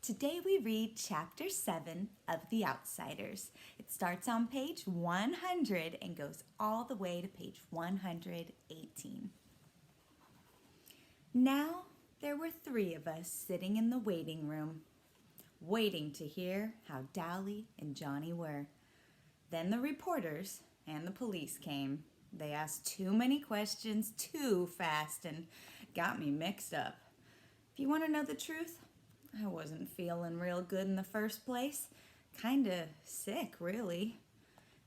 Today we read Chapter 7 of The Outsiders. It starts on page 100 and goes all the way to page 118. Now there were 3 of us sitting in the waiting room, waiting to hear how Dally and Johnny were. Then the reporters and the police came. They asked too many questions too fast and got me mixed up. If you want to know the truth, I wasn't feeling real good in the first place. Kinda sick, really.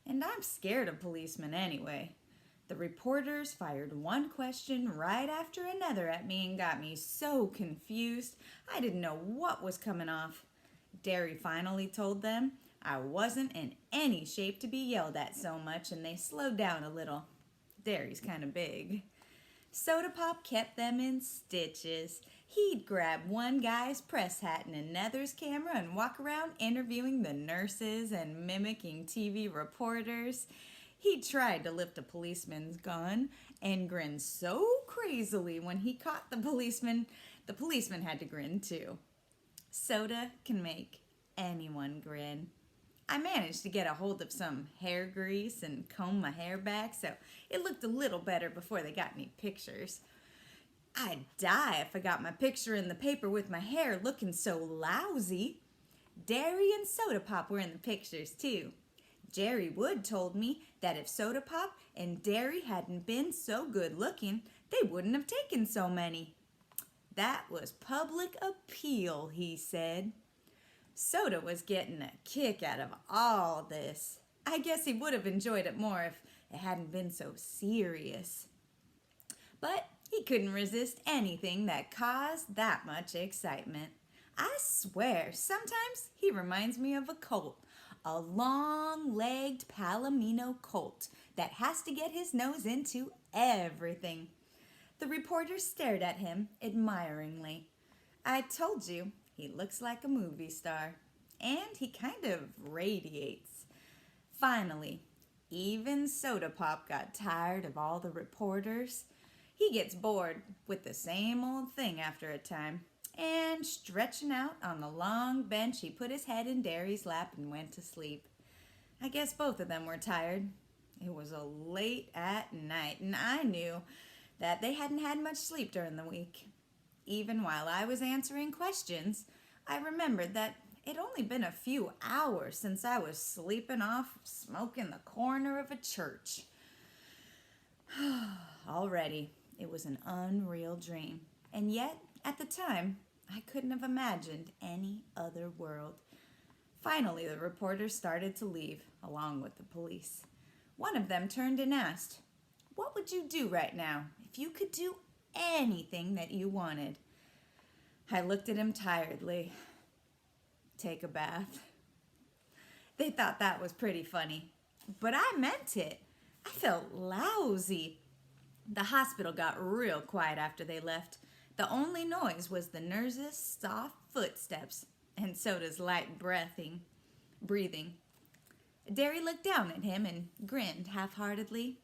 And I'm scared of policemen anyway. The reporters fired one question right after another at me and got me so confused I didn't know what was coming off. Derry finally told them I wasn't in any shape to be yelled at so much, and they slowed down a little. Derry's kind of big. Soda Pop kept them in stitches. He'd grab one guy's press hat and another's camera and walk around interviewing the nurses and mimicking TV reporters. He tried to lift a policeman's gun and grinned so crazily when he caught the policeman had to grin too. Soda can make anyone grin. I managed to get a hold of some hair grease and comb my hair back so it looked a little better before they got any pictures. I'd die if I got my picture in the paper with my hair looking so lousy. Derry and Soda Pop were in the pictures too. Jerry Wood told me that if Soda Pop and Derry hadn't been so good looking, they wouldn't have taken so many. That was public appeal, he said. Soda was getting a kick out of all this. I guess he would have enjoyed it more if it hadn't been so serious. But he couldn't resist anything that caused that much excitement. I swear, sometimes he reminds me of a colt, a long-legged Palomino colt that has to get his nose into everything. The reporters stared at him admiringly. I told you, he looks like a movie star, and he kind of radiates. Finally, even Soda Pop got tired of all the reporters. He gets bored with the same old thing after a time, and stretching out on the long bench, he put his head in Derry's lap and went to sleep. I guess both of them were tired. It was late at night, and I knew that they hadn't had much sleep during the week. Even while I was answering questions, I remembered that it'd only been a few hours since I was sleeping off smoking the corner of a church. Already, it was an unreal dream, and yet, at the time, I couldn't have imagined any other world. Finally, the reporters started to leave, along with the police. One of them turned and asked, "What would you do right now if you could do anything that you wanted?" I looked at him tiredly. Take a bath. They thought that was pretty funny, but I meant it. I felt lousy. The hospital got real quiet after they left. The only noise was the nurse's soft footsteps and Soda's light breathing. Derry looked down at him and grinned half-heartedly.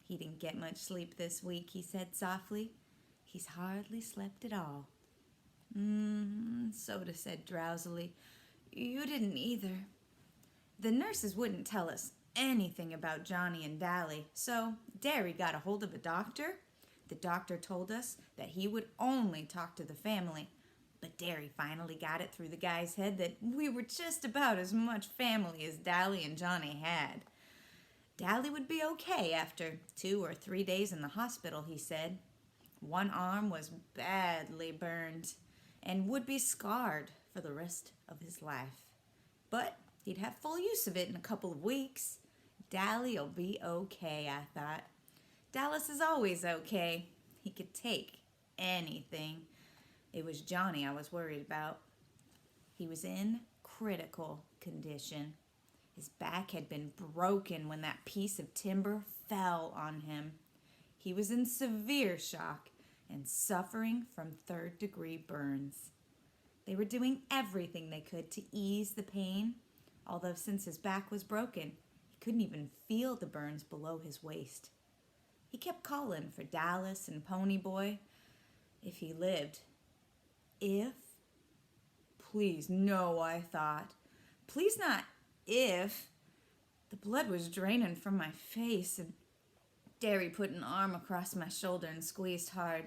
"He didn't get much sleep this week," he said softly. "He's hardly slept at all." Soda said drowsily. "You didn't either." The nurses wouldn't tell us anything about Johnny and Dally, so Derry got a hold of a doctor. The doctor told us that he would only talk to the family, but Derry finally got it through the guy's head that we were just about as much family as Dally and Johnny had. Dally would be okay after 2 or 3 days in the hospital, he said. One arm was badly burned and would be scarred for the rest of his life. But he'd have full use of it in a couple of weeks. Dally'll be okay, I thought. Dallas is always okay. He could take anything. It was Johnny I was worried about. He was in critical condition. His back had been broken when that piece of timber fell on him. He was in severe shock and suffering from third-degree burns. They were doing everything they could to ease the pain, although since his back was broken, he couldn't even feel the burns below his waist. He kept calling for Dallas and Pony Boy. If he lived, if, Please, no, I thought. Please not if. The blood was draining from my face, and Derry put an arm across my shoulder and squeezed hard.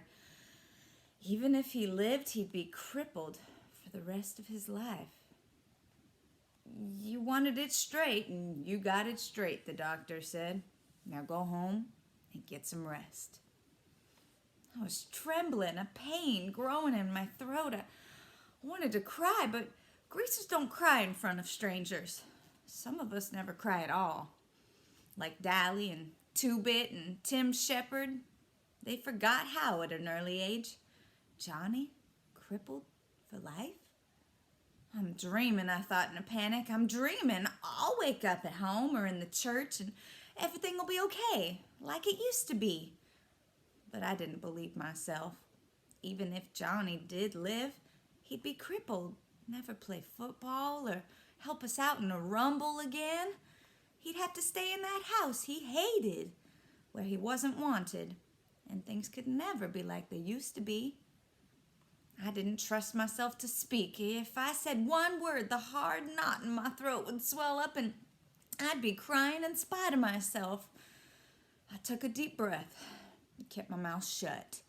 Even if he lived, he'd be crippled for the rest of his life. You wanted it straight, and you got it straight, the doctor said. Now go home and get some rest. I was trembling, a pain growing in my throat. I wanted to cry, but greasers don't cry in front of strangers. Some of us never cry at all. Like Dally and Two-Bit and Tim Shepard. They forgot how at an early age. Johnny, crippled for life? I'm dreaming, I thought in a panic. I'm dreaming. I'll wake up at home or in the church and everything will be okay, like it used to be. But I didn't believe myself. Even if Johnny did live, he'd be crippled, never play football or help us out in a rumble again. He'd have to stay in that house he hated, where he wasn't wanted, and things could never be like they used to be. I didn't trust myself to speak. If I said one word, the hard knot in my throat would swell up and I'd be crying in spite of myself. I took a deep breath and kept my mouth shut.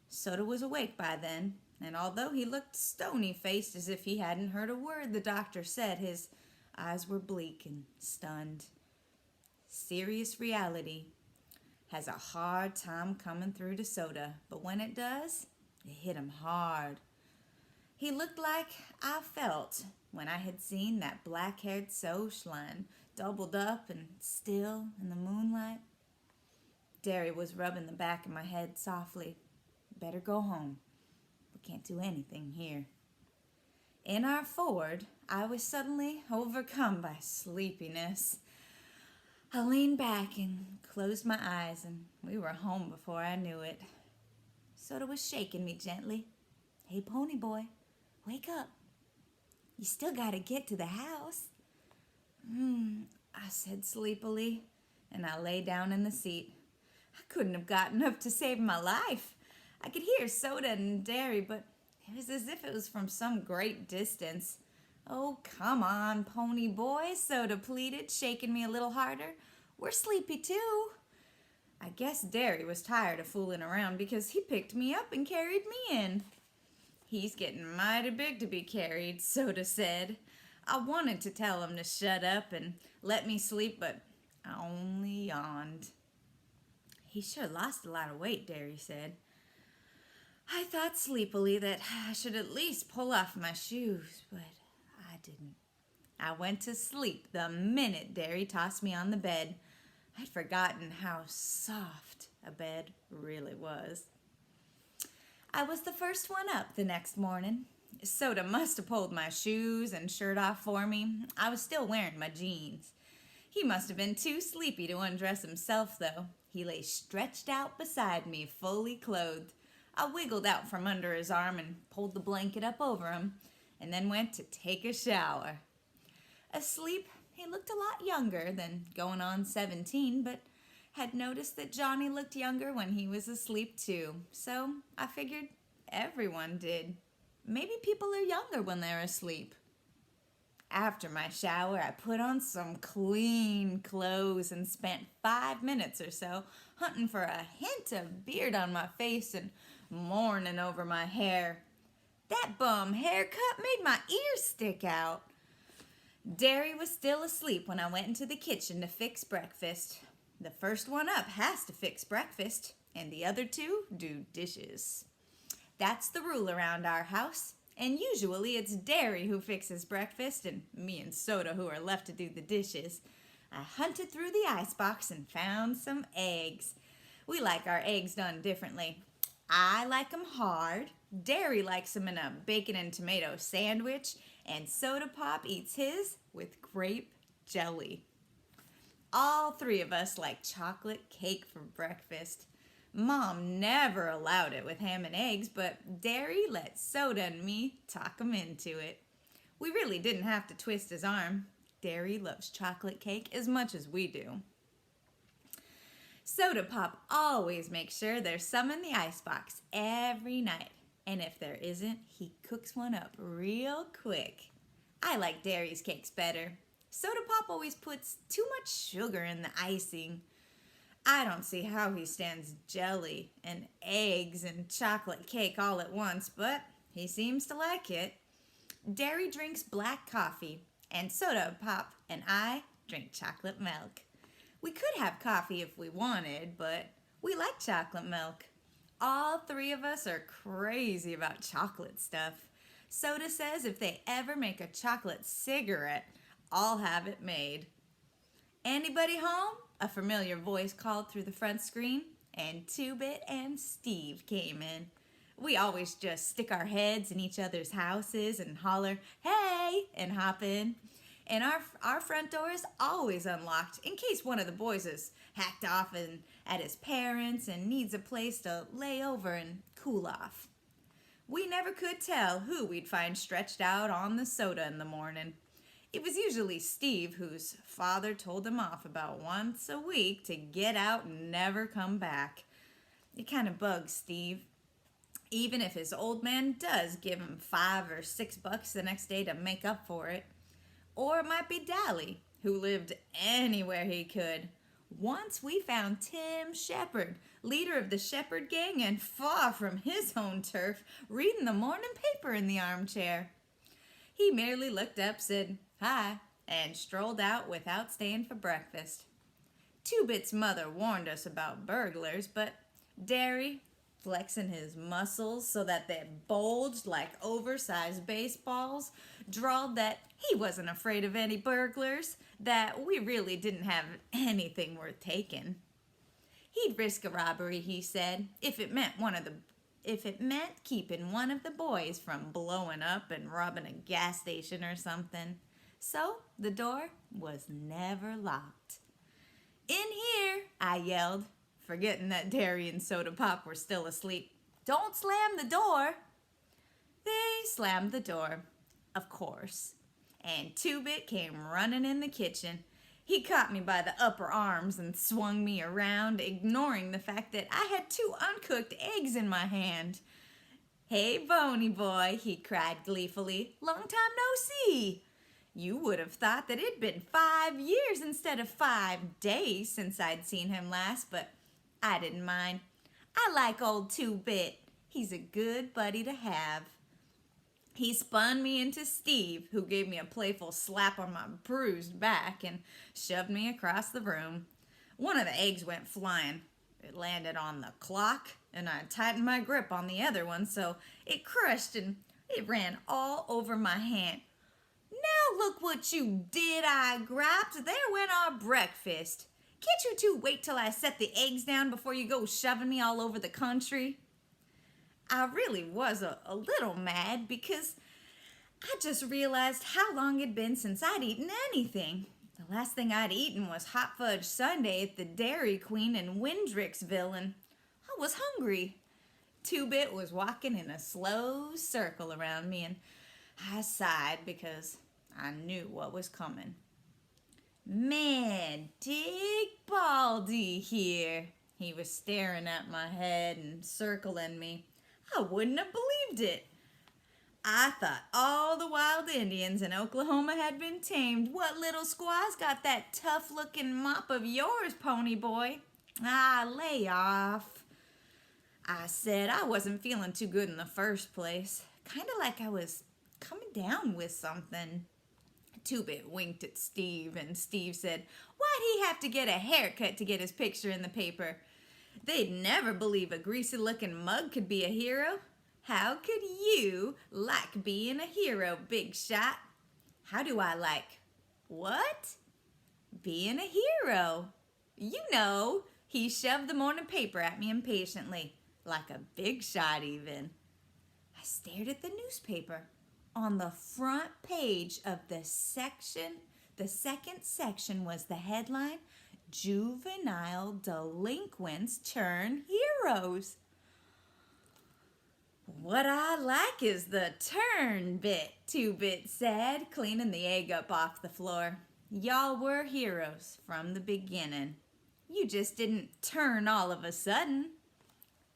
Soda was awake by then, and although he looked stony-faced as if he hadn't heard a word the doctor said, his eyes were bleak and stunned. Serious reality has a hard time coming through to Soda, but when it does, it hit him hard. He looked like I felt when I had seen that black-haired Soch lying doubled up and still in the moonlight. Derry was rubbing the back of my head softly. Better go home. We can't do anything here. In our Ford, I was suddenly overcome by sleepiness. I leaned back and closed my eyes, and we were home before I knew it. Soda was shaking me gently. Hey, pony boy, wake up. You still gotta get to the house. I said sleepily, and I lay down in the seat. I couldn't have gotten up to save my life. I could hear Soda and Derry, but it was as if it was from some great distance. Oh, come on, pony boy, Soda pleaded, shaking me a little harder. We're sleepy too. I guess Derry was tired of fooling around because he picked me up and carried me in. He's getting mighty big to be carried, Soda said. I wanted to tell him to shut up and let me sleep, but I only yawned. He sure lost a lot of weight, Derry said. I thought sleepily that I should at least pull off my shoes, but I didn't. I went to sleep the minute Derry tossed me on the bed. I'd forgotten how soft a bed really was. I was the first one up the next morning. Soda must have pulled my shoes and shirt off for me. I was still wearing my jeans. He must have been too sleepy to undress himself, though. He lay stretched out beside me, fully clothed. I wiggled out from under his arm and pulled the blanket up over him, and then went to take a shower. Asleep, he looked a lot younger than going on 17, but had noticed that Johnny looked younger when he was asleep too, so I figured everyone did. Maybe people are younger when they're asleep. After my shower, I put on some clean clothes and spent 5 minutes or so hunting for a hint of beard on my face and mourning over my hair. That bum haircut made my ears stick out. Derry was still asleep when I went into the kitchen to fix breakfast. The first one up has to fix breakfast, and the other two do dishes. That's the rule around our house, and usually it's Derry who fixes breakfast and me and Soda who are left to do the dishes. I hunted through the icebox and found some eggs. We like our eggs done differently. I like them hard, Derry likes them in a bacon and tomato sandwich, and Soda Pop eats his with grape jelly. All three of us like chocolate cake for breakfast. Mom never allowed it with ham and eggs, but Derry let Soda and me talk him into it. We really didn't have to twist his arm. Derry loves chocolate cake as much as we do. Soda Pop always makes sure there's some in the icebox every night. And if there isn't, he cooks one up real quick. I like Derry's cakes better. Soda Pop always puts too much sugar in the icing. I don't see how he stands jelly and eggs and chocolate cake all at once, but he seems to like it. Derry drinks black coffee, and Soda Pop and I drink chocolate milk. We could have coffee if we wanted, but we like chocolate milk. All three of us are crazy about chocolate stuff. Soda says if they ever make a chocolate cigarette, I'll have it made. Anybody home? A familiar voice called through the front screen, and Two-Bit and Steve came in. We always just stick our heads in each other's houses and holler, "Hey!" and hop in. And our front door is always unlocked in case one of the boys is hacked off at his parents and needs a place to lay over and cool off. We never could tell who we'd find stretched out on the soda in the morning. It was usually Steve, whose father told him off about once a week to get out and never come back. It kind of bugs Steve, even if his old man does give him $5 or $6 the next day to make up for it. Or it might be Dally, who lived anywhere he could. Once we found Tim Shepard, leader of the Shepard gang and far from his own turf, reading the morning paper in the armchair. He merely looked up, said hi, and strolled out without staying for breakfast. Two-Bit's mother warned us about burglars, but Derry, flexing his muscles so that they bulged like oversized baseballs, drawled that he wasn't afraid of any burglars, that we really didn't have anything worth taking. He'd risk a robbery, he said, if it meant keeping one of the boys from blowing up and robbing a gas station or something. So the door was never locked. "In here," I yelled, forgetting that Derry and Soda Pop were still asleep. "Don't slam the door." They slammed the door, of course, and Two-Bit came running in the kitchen. He caught me by the upper arms and swung me around, ignoring the fact that I had 2 uncooked eggs in my hand. "Hey, Boney boy," he cried gleefully. "Long time no see." You would have thought that it'd been 5 years instead of 5 days since I'd seen him last, but I didn't mind. I like old Two-Bit. He's a good buddy to have. He spun me into Steve, who gave me a playful slap on my bruised back and shoved me across the room. One of the eggs went flying. It landed on the clock, and I tightened my grip on the other one, so it crushed and it ran all over my hand. "Now look what you did," I griped. "There went our breakfast. Can't you two wait till I set the eggs down before you go shoving me all over the country?" I really was a little mad because I just realized how long it'd been since I'd eaten anything. The last thing I'd eaten was hot fudge sundae at the Dairy Queen in Windrixville, and I was hungry. Two-Bit was walking in a slow circle around me, and I sighed because I knew what was coming. "Man, Dick Baldy here." He was staring at my head and circling me. I wouldn't have believed it. I thought all the wild Indians in Oklahoma had been tamed. "What little squaw's got that tough-looking mop of yours, pony boy?" "Ah, lay off." I said I wasn't feeling too good in the first place. Kind of like I was coming down with something. Two-Bit winked at Steve, and Steve said, "Why'd he have to get a haircut to get his picture in the paper? They'd never believe a greasy-looking mug could be a hero. How could you like being a hero, big shot?" "How do I like what?" "Being a hero. You know." He shoved the morning paper at me impatiently, like a big shot even. I stared at the newspaper. On the front page of the second section was the headline, "Juvenile Delinquents Turn Heroes." "What I like is the turn bit," Two-Bit said, cleaning the egg up off the floor. "Y'all were heroes from the beginning. You just didn't turn all of a sudden."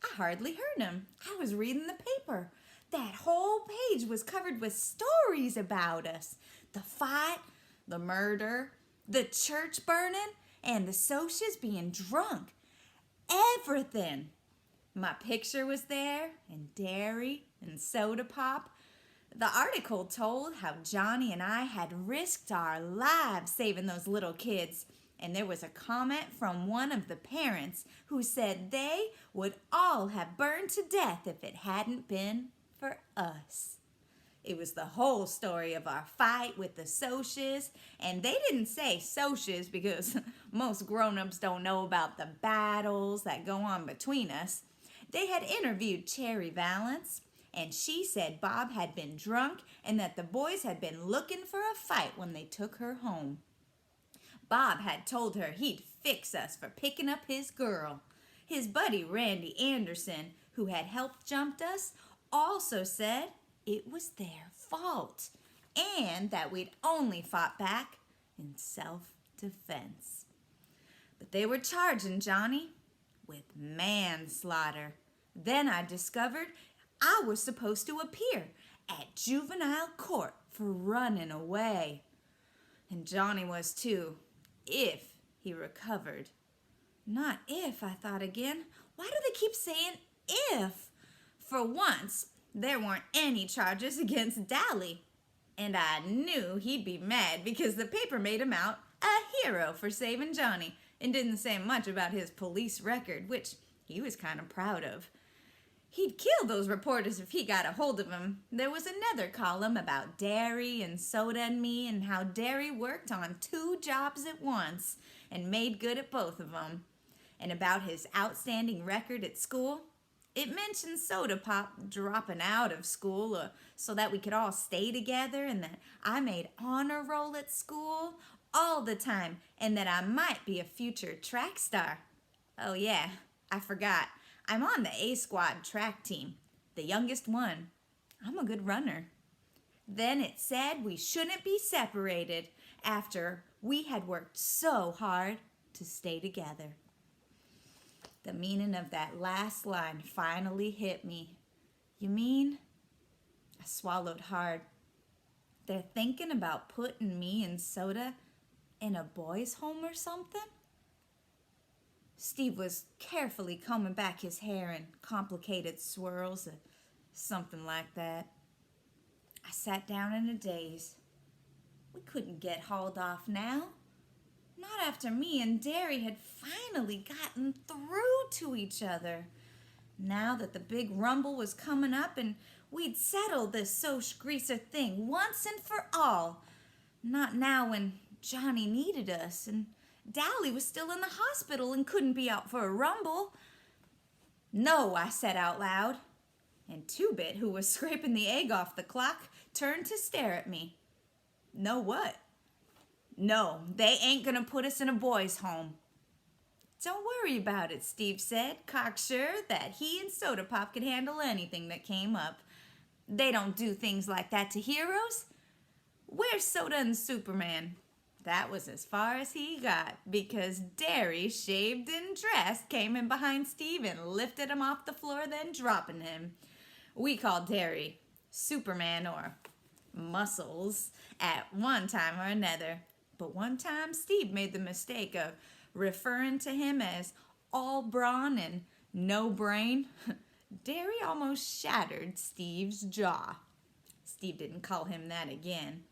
I hardly heard him. I was reading the paper. That whole page was covered with stories about us. The fight, the murder, the church burning, and the socias being drunk. Everything. My picture was there, and dairy, and soda pop. The article told how Johnny and I had risked our lives saving those little kids. And there was a comment from one of the parents who said they would all have burned to death if it hadn't been for us. It was the whole story of our fight with the socias, and they didn't say socias because most grown-ups don't know about the battles that go on between us. They had interviewed Cherry Valance, and she said Bob had been drunk and that the boys had been looking for a fight when they took her home. Bob had told her he'd fix us for picking up his girl. His buddy Randy Anderson, who had helped jump us, also said it was their fault and that we'd only fought back in self-defense. But they were charging Johnny with manslaughter. Then I discovered I was supposed to appear at juvenile court for running away. And Johnny was too, if he recovered. Not if, I thought again. Why do they keep saying if? For once, there weren't any charges against Dally. And I knew he'd be mad because the paper made him out a hero for saving Johnny and didn't say much about his police record, which he was kind of proud of. He'd kill those reporters if he got a hold of them. There was another column about Derry and Soda and me and how Derry worked on 2 jobs at once and made good at both of them. And about his outstanding record at school. It mentioned Soda Pop dropping out of school so that we could all stay together, and that I made honor roll at school all the time, and that I might be a future track star. Oh yeah, I forgot. I'm on the A Squad track team, the youngest one. I'm a good runner. Then it said we shouldn't be separated after we had worked so hard to stay together. The meaning of that last line finally hit me. You mean? I swallowed hard. They're thinking about putting me and Soda in a boys' home or something? Steve was carefully combing back his hair in complicated swirls, something like that. I sat down in a daze. We couldn't get hauled off now. Not after me and Derry had finally gotten through to each other. Now that the big rumble was coming up and we'd settled this Soch Greaser thing once and for all. Not now when Johnny needed us and Dally was still in the hospital and couldn't be out for a rumble. No, I said out loud. And Two-Bit, who was scraping the egg off the clock, turned to stare at me. No what? No, they ain't gonna put us in a boys' home. Don't worry about it, Steve said, cocksure that he and Soda Pop could handle anything that came up. They don't do things like that to heroes. Where's Soda and Superman? That was as far as he got, because Derry, shaved and dressed, came in behind Steve and lifted him off the floor, then dropping him. We called Derry Superman or Muscles at one time or another. But one time, Steve made the mistake of referring to him as all brawn and no brain. Derry almost shattered Steve's jaw. Steve didn't call him that again.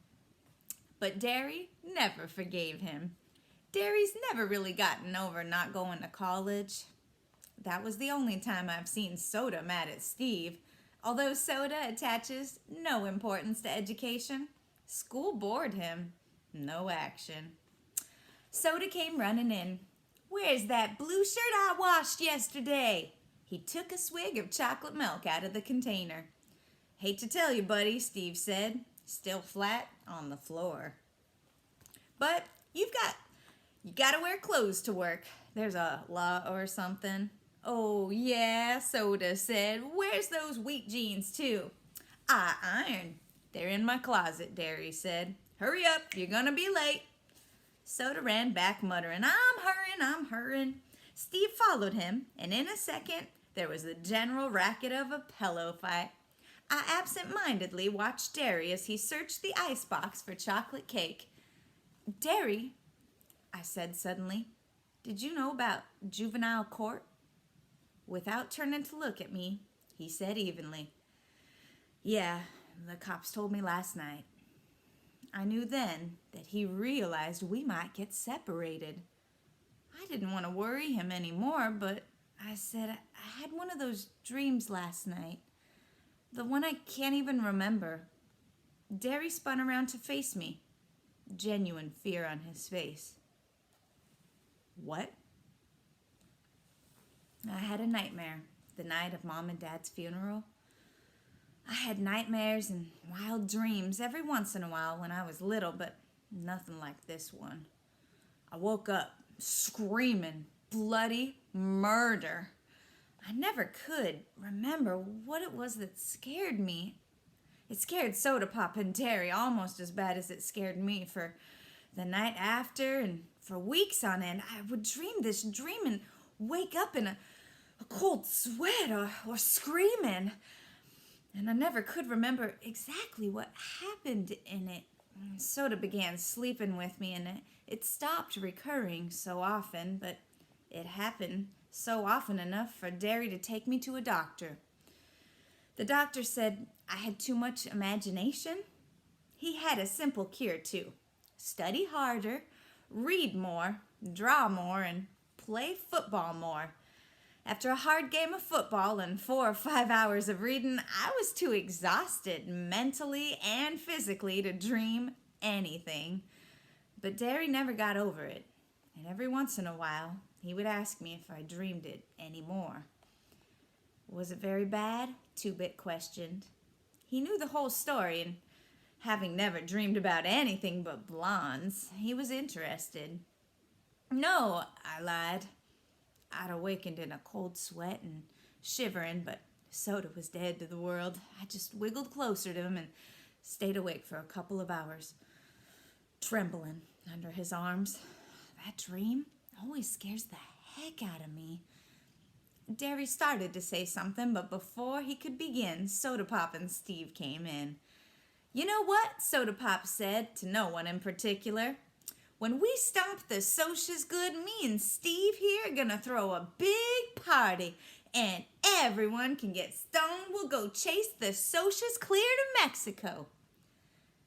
But Derry never forgave him. Derry's never really gotten over not going to college. That was the only time I've seen Soda mad at Steve. Although Soda attaches no importance to education, school bored him. No action. Soda came running in. Where's that blue shirt I washed yesterday? He took a swig of chocolate milk out of the container. Hate to tell you, buddy, Steve said, still flat on the floor. But you gotta wear clothes to work. There's a law or something. Oh yeah, Soda said. Where's those wheat jeans too? I iron. They're in my closet, Derry said. Hurry up, you're gonna be late. Soda ran back muttering, I'm hurrying. Steve followed him, and in a second, there was the general racket of a pillow fight. I absent-mindedly watched Derry as he searched the icebox for chocolate cake. "Derry," I said suddenly, "did you know about juvenile court?" Without turning to look at me, he said evenly, "Yeah, the cops told me last night." I knew then that he realized we might get separated. I didn't want to worry him anymore, but I said, "I had one of those dreams last night. The one I can't even remember." Derry spun around to face me, genuine fear on his face. "What?" "I had a nightmare the night of Mom and Dad's funeral. I had nightmares and wild dreams every once in a while when I was little, but nothing like this one. I woke up screaming bloody murder. I never could remember what it was that scared me. It scared Soda Pop and Derry almost as bad as it scared me. For the night after and for weeks on end, I would dream this dream and wake up in a cold sweat or screaming. And I never could remember exactly what happened in it. Soda began sleeping with me, and it stopped recurring so often, but it happened so often enough for Derry to take me to a doctor. The doctor said I had too much imagination. He had a simple cure, too. Study harder, read more, draw more, and play football more. After a hard game of football and 4 or 5 hours of reading, I was too exhausted mentally and physically to dream anything. But Derry never got over it, and every once in a while, he would ask me if I dreamed it anymore. Was it very bad? Two-Bit questioned. He knew the whole story, and having never dreamed about anything but blondes, he was interested. "No," I lied. I'd awakened in a cold sweat and shivering, but Soda was dead to the world. I just wiggled closer to him and stayed awake for a couple of hours, trembling under his arms. That dream always scares the heck out of me. Derry started to say something, but before he could begin, Soda Pop and Steve came in. "You know what?" Soda Pop said, to no one in particular. "When we stomp the socias good, me and Steve here are gonna throw a big party, and everyone can get stoned. We'll go chase the socias clear to Mexico."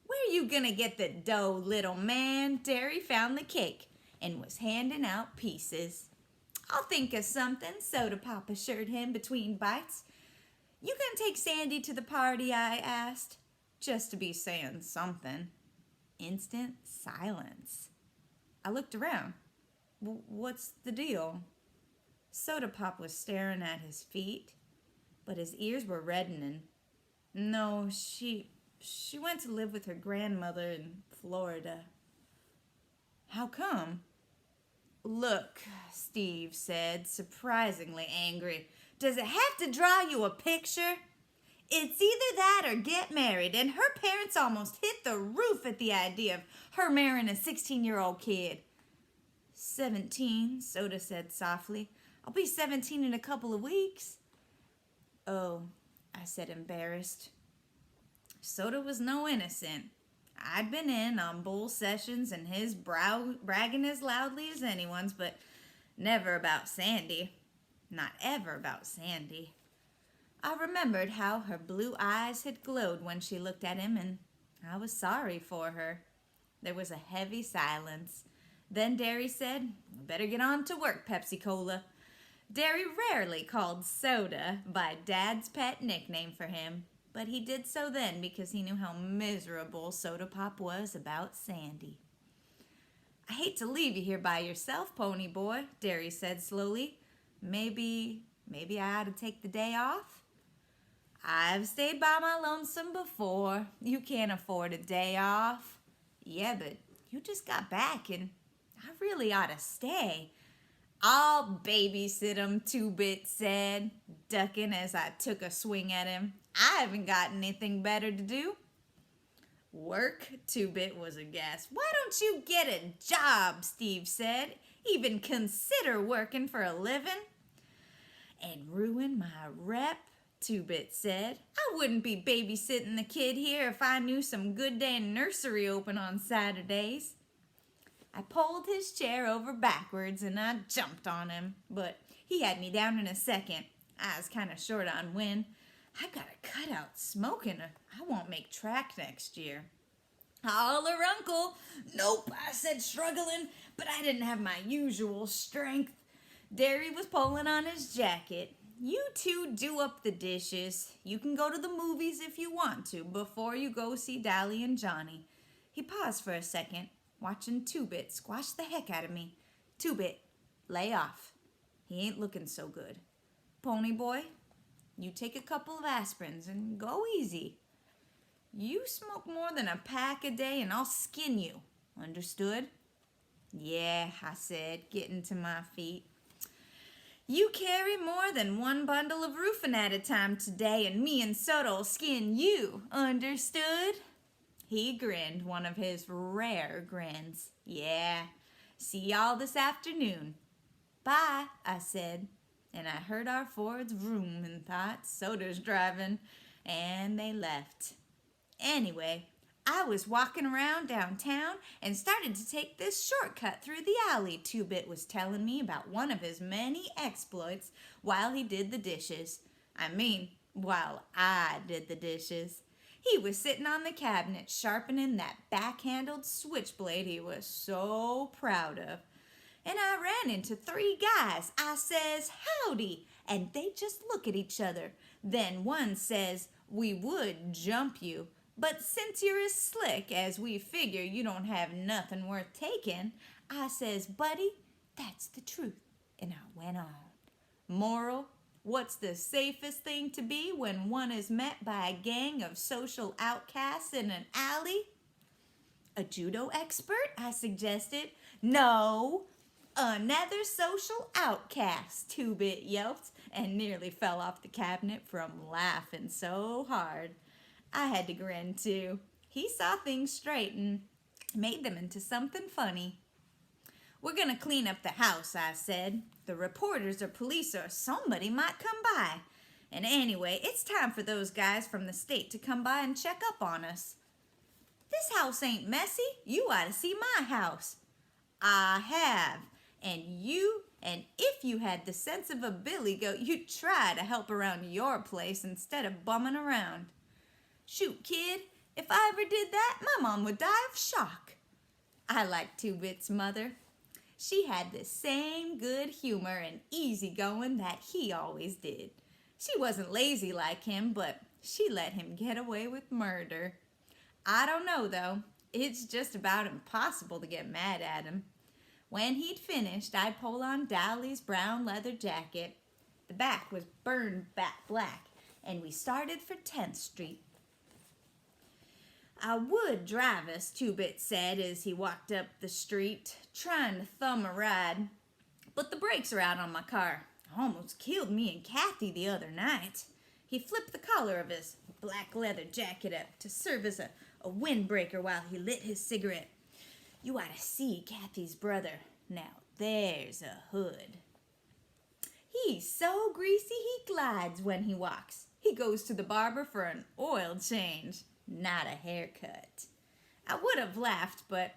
"Where you gonna get the dough, little man?" Derry found the cake and was handing out pieces. "I'll think of something," Soda Pop assured him between bites. "You gonna take Sandy to the party?" I asked, just to be saying something. Instant silence. I looked around. What's the deal?" Soda Pop was staring at his feet, but his ears were reddening. "No, she went to live with her grandmother in Florida." "How come?" "Look," Steve said, surprisingly angry. "Does it have to draw you a picture? It's either that or get married, and her parents almost hit the roof at the idea of her marrying a 16-year-old kid. 17, Soda said softly. "I'll be 17 in a couple of weeks." "Oh," I said, embarrassed. Soda was no innocent. I'd been in on bull sessions and his bragging as loudly as anyone's, but never about Sandy. Not ever about Sandy. I remembered how her blue eyes had glowed when she looked at him, and I was sorry for her. There was a heavy silence. Then Derry said, "Better get on to work, Pepsi-Cola." Derry rarely called Soda by Dad's pet nickname for him, but he did so then because he knew how miserable Soda Pop was about Sandy. "I hate to leave you here by yourself, pony boy," Derry said slowly. Maybe I ought to take the day off?" "I've stayed by my lonesome before. You can't afford a day off." "Yeah, but you just got back, and I really ought to stay." "I'll babysit 'em," Two-Bit said, ducking as I took a swing at him. "I haven't got anything better to do." "Work?" Two-Bit was aghast. "Why don't you get a job?" Steve said. "Even consider working for a living?" "And ruin my rep?" Two-Bit said. I wouldn't be babysitting the kid here if I knew some good day nursery open on Saturdays. I pulled his chair over backwards and I jumped on him, but he had me down in a second. I was kind of short on wind. I gotta cut out smoking or I won't make track next year. Holler, Uncle. Nope, I said, struggling, but I didn't have my usual strength. Derry was pulling on his jacket. You two do up the dishes. You can go to the movies if you want to before you go see Dally and Johnny. He paused for a second, watching Two-Bit squash the heck out of me. Two-Bit, lay off. He ain't looking so good. Pony boy, you take a couple of aspirins and go easy. You smoke more than a pack a day and I'll skin you. Understood? Yeah, I said, getting to my feet. You carry more than one bundle of roofing at a time today and me and Soto'll skin you. Understood? He grinned, one of his rare grins. Yeah, see y'all this afternoon. Bye, I said, and I heard our Fords vroom and thought Soda's driving, and they left. Anyway, I was walking around downtown and started to take this shortcut through the alley. Two-Bit was telling me about one of his many exploits while he did the dishes. While I did the dishes. He was sitting on the cabinet sharpening that back-handled switchblade he was so proud of. And I ran into 3 guys. I says, howdy, and they just look at each other. Then one says, we would jump you. But since you're as slick as we figure you don't have nothing worth taking, I says, buddy, that's the truth. And I went on. Moral, what's the safest thing to be when one is met by a gang of social outcasts in an alley? A judo expert, I suggested. No, another social outcast, Two-Bit yelped and nearly fell off the cabinet from laughing so hard. I had to grin too. He saw things straight and made them into something funny. We're gonna clean up the house, I said. The reporters or police or somebody might come by. And anyway, it's time for those guys from the state to come by and check up on us. This house ain't messy. You ought to see my house. I have. And if you had the sense of a billy goat, you'd try to help around your place instead of bumming around. Shoot, kid, if I ever did that, my mom would die of shock. I liked Two-Bit's mother. She had the same good humor and easygoing that he always did. She wasn't lazy like him, but she let him get away with murder. I don't know, though. It's just about impossible to get mad at him. When he'd finished, I'd pull on Dally's brown leather jacket. The back was burned black, and we started for 10th Street. I would drive us, Two-Bit said as he walked up the street, trying to thumb a ride. But the brakes are out on my car. Almost killed me and Kathy the other night. He flipped the collar of his black leather jacket up to serve as a windbreaker while he lit his cigarette. You ought to see Kathy's brother. Now there's a hood. He's so greasy he glides when he walks. He goes to the barber for an oil change. Not a haircut. I would have laughed, but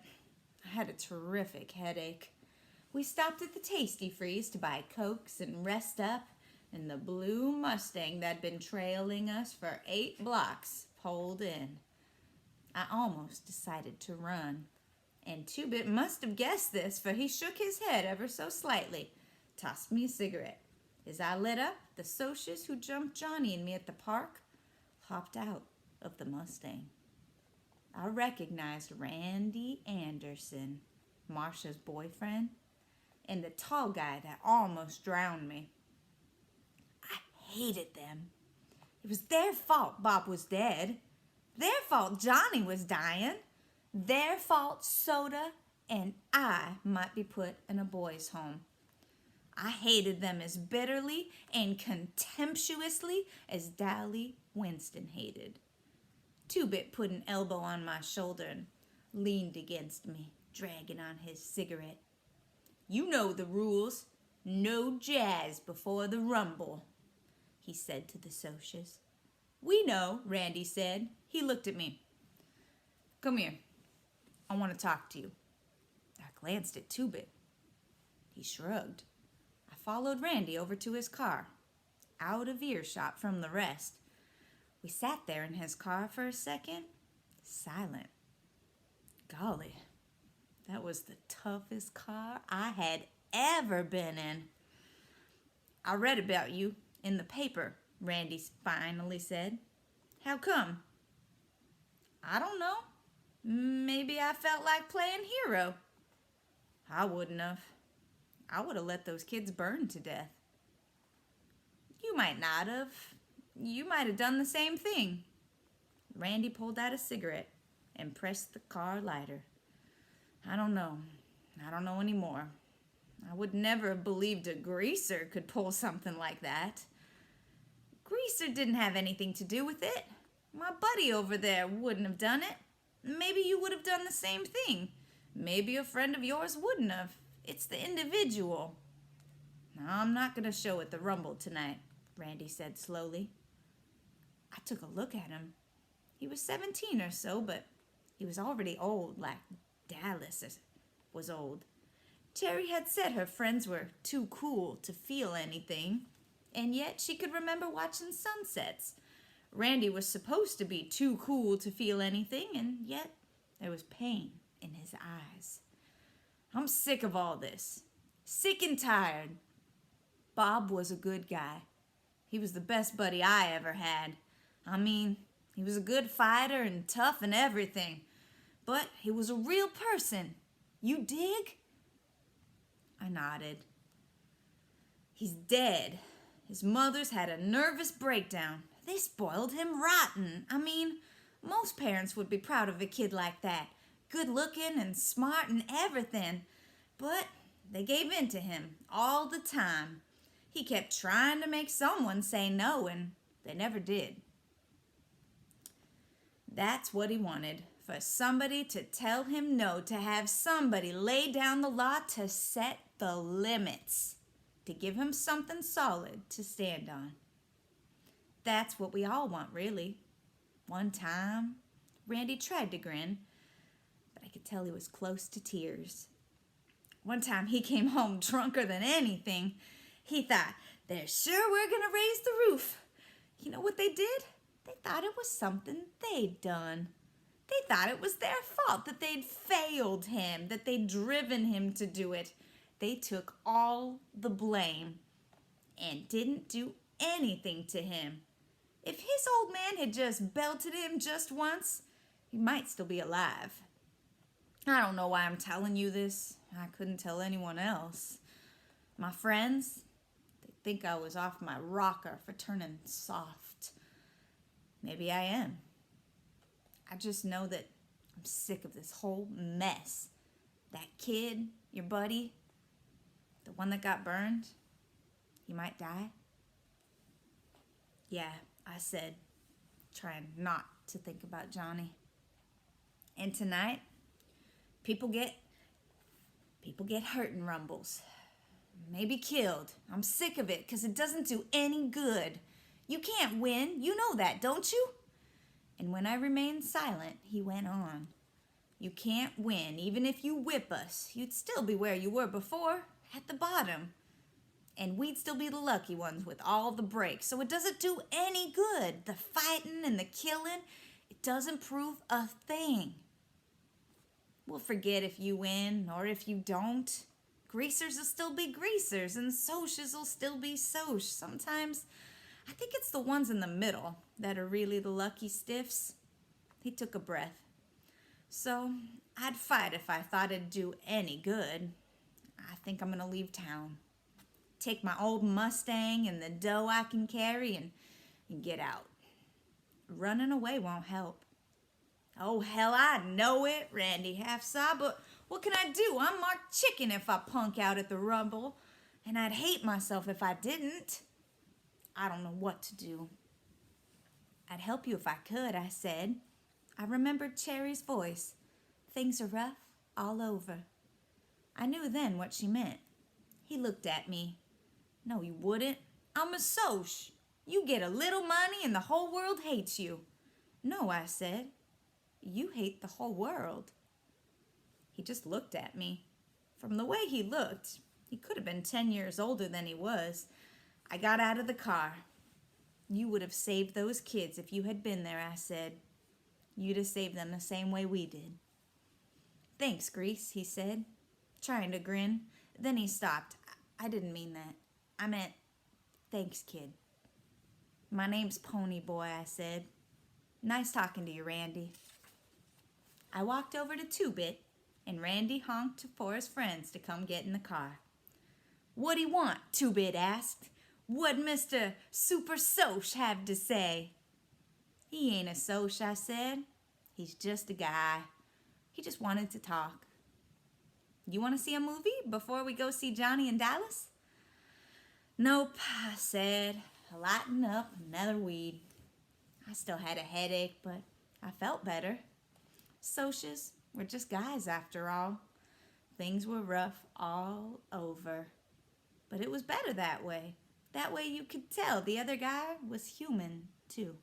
I had a terrific headache. We stopped at the Tasty Freeze to buy Cokes and rest up, and the blue Mustang that'd been trailing us for 8 blocks pulled in. I almost decided to run, and Two-Bit must have guessed this, for he shook his head ever so slightly, tossed me a cigarette. As I lit up, the socius who jumped Johnny and me at the park hopped out of the Mustang. I recognized Randy Anderson, Marcia's boyfriend, and the tall guy that almost drowned me. I hated them. It was their fault Bob was dead. Their fault Johnny was dying. Their fault Soda and I might be put in a boys' home. I hated them as bitterly and contemptuously as Dally Winston hated. Two-Bit put an elbow on my shoulder and leaned against me, dragging on his cigarette. You know the rules. No jazz before the rumble. he said to the Socs. We know, Randy said. He looked at me. Come here. I want to talk to you. I glanced at Two-Bit. He shrugged. I followed Randy over to his car, out of earshot from the rest. We sat there in his car for a second, silent. Golly, that was the toughest car I had ever been in. I read about you in the paper, Randy finally said. How come? I don't know. Maybe I felt like playing hero. I wouldn't have. I would have let those kids burn to death. You might not have. You might have done the same thing. Randy pulled out a cigarette and pressed the car lighter. I don't know. I don't know anymore. I would never have believed a greaser could pull something like that. Greaser didn't have anything to do with it. My buddy over there wouldn't have done it. Maybe you would have done the same thing. Maybe a friend of yours wouldn't have. It's the individual. No, I'm not going to show at the Rumble tonight, Randy said slowly. I took a look at him. He was 17 or so, but he was already old, like Dallas was old. Terry had said her friends were too cool to feel anything, and yet she could remember watching sunsets. Randy was supposed to be too cool to feel anything, and yet there was pain in his eyes. I'm sick of all this. Sick and tired. Bob was a good guy. He was the best buddy I ever had. I mean, he was a good fighter and tough and everything. But he was a real person. You dig? I nodded. He's dead. His mother's had a nervous breakdown. They spoiled him rotten. I mean, most parents would be proud of a kid like that. Good looking and smart and everything. But they gave in to him all the time. He kept trying to make someone say no, and they never did. That's what he wanted, for somebody to tell him no, to have somebody lay down the law to set the limits, to give him something solid to stand on. That's what we all want, really. One time, Randy tried to grin, but I could tell he was close to tears. One time he came home drunker than anything. He thought, they're sure we're going to raise the roof. You know what they did? They thought it was something they'd done. They thought it was their fault, that they'd failed him, that they'd driven him to do it. They took all the blame and didn't do anything to him. If his old man had just belted him just once, he might still be alive. I don't know why I'm telling you this. I couldn't tell anyone else. My friends, they think I was off my rocker for turning soft. Maybe I am. I just know that I'm sick of this whole mess. That kid, your buddy, the one that got burned, he might die. Yeah, I said, trying not to think about Johnny. And tonight, people get hurt in rumbles. Maybe killed. I'm sick of it because it doesn't do any good. You can't win. You know that, don't you? And when I remained silent, he went on. You can't win. Even if you whip us, you'd still be where you were before, at the bottom. And we'd still be the lucky ones with all the breaks. So it doesn't do any good. The fighting and the killing, it doesn't prove a thing. We'll forget if you win or if you don't. Greasers will still be greasers and Socs will still be Socs. Sometimes I think it's the ones in the middle that are really the lucky stiffs. He took a breath. So I'd fight if I thought it'd do any good. I think I'm going to leave town. Take my old Mustang and the dough I can carry and get out. Running away won't help. Oh, hell, I know it, Randy half-sobbed, but what can I do? I'm Mark Chicken if I punk out at the Rumble, and I'd hate myself if I didn't. I don't know what to do. I'd help you if I could, I said. I remembered Cherry's voice. Things are rough all over. I knew then what she meant. He looked at me. No, you wouldn't. I'm a Soc. You get a little money and the whole world hates you. No, I said. You hate the whole world. He just looked at me. From the way he looked, he could have been 10 years older than he was. I got out of the car. You would have saved those kids if you had been there, I said. You'd have saved them the same way we did. Thanks, Grease, he said, trying to grin. Then he stopped. I didn't mean that. I meant, thanks, kid. My name's Pony Boy, I said. Nice talking to you, Randy. I walked over to Two-Bit, and Randy honked for his friends to come get in the car. What'd he want? Two-Bit asked. What'd Mr. Super Soch have to say? He ain't a Soch, I said. He's just a guy. He just wanted to talk. You want to see a movie before we go see Johnny in Dallas? Nope, I said, lighting up another weed. I still had a headache, but I felt better. Soches were just guys after all. Things were rough all over. But it was better that way. That way you could tell the other guy was human too.